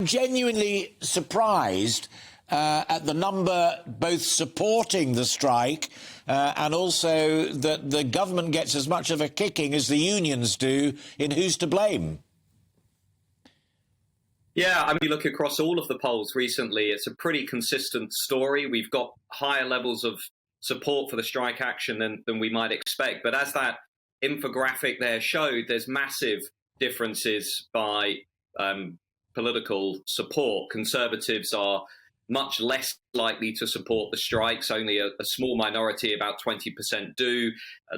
Genuinely surprised at the number both supporting the strike and also that the government gets as much of a kicking as the unions do in who's to blame. Yeah, I mean, you look across all of the polls recently, it's a pretty consistent story. We've got higher levels of support for the strike action than we might expect. But as that infographic there showed, there's massive differences by political support. Conservatives are much less likely to support the strikes. Only a small minority, about 20% do.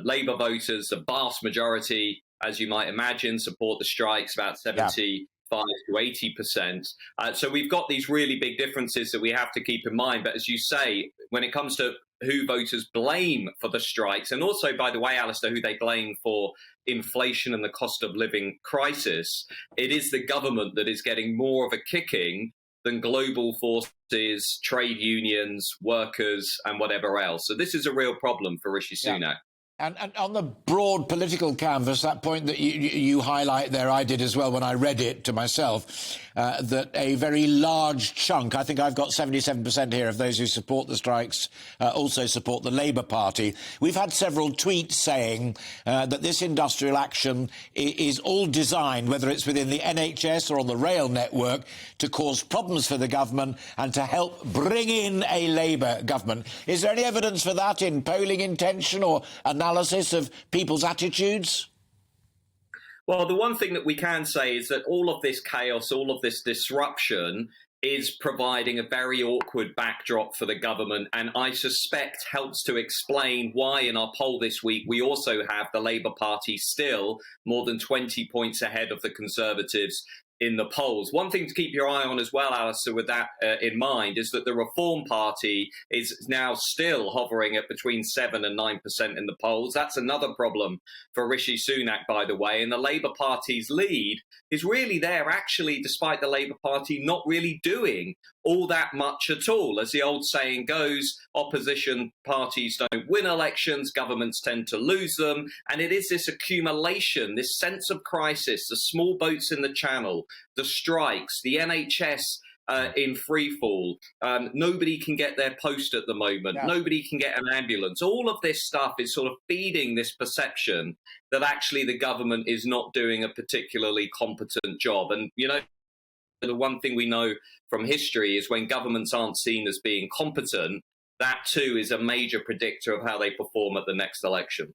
Labour voters, the vast majority, as you might imagine, support the strikes, about 75 to 80%. So we've got these really big differences that we have to keep in mind. But as you say, when it comes to who voters blame for the strikes, and also, by the way, Alistair, who they blame for inflation and the cost of living crisis, it is the government that is getting more of a kicking than global forces, trade unions, workers, and whatever else. So this is a real problem for Rishi Sunak. And on the broad political canvas, that point that you highlight there, I did as well when I read it to myself, that a very large chunk, I think I've got 77% here of those who support the strikes also support the Labour Party. We've had several tweets saying that this industrial action is all designed, whether it's within the NHS or on the rail network, to cause problems for the government and to help bring in a Labour government. Is there any evidence for that in polling intention or analysis of people's attitudes? Well, the one thing that we can say is that all of this chaos, all of this disruption is providing a very awkward backdrop for the government, and I suspect helps to explain why in our poll this week we also have the Labour Party still more than 20 points ahead of the Conservatives in the polls. One thing to keep your eye on as well, Alistair, with that in mind, is that the Reform Party is now still hovering at between 7 and 9% in the polls. That's another problem for Rishi Sunak, by the way. And the Labour Party's lead is really there, actually, despite the Labour Party not really doing all that much at all. As the old saying goes, opposition parties don't win elections, governments tend to lose them. And it is this accumulation, this sense of crisis, the small boats in the channel, the strikes, the NHS in freefall. Nobody can get their post at the moment. Yeah. Nobody can get an ambulance. All of this stuff is sort of feeding this perception that actually the government is not doing a particularly competent job. And, you know, the one thing we know from history is when governments aren't seen as being competent, that too is a major predictor of how they perform at the next election.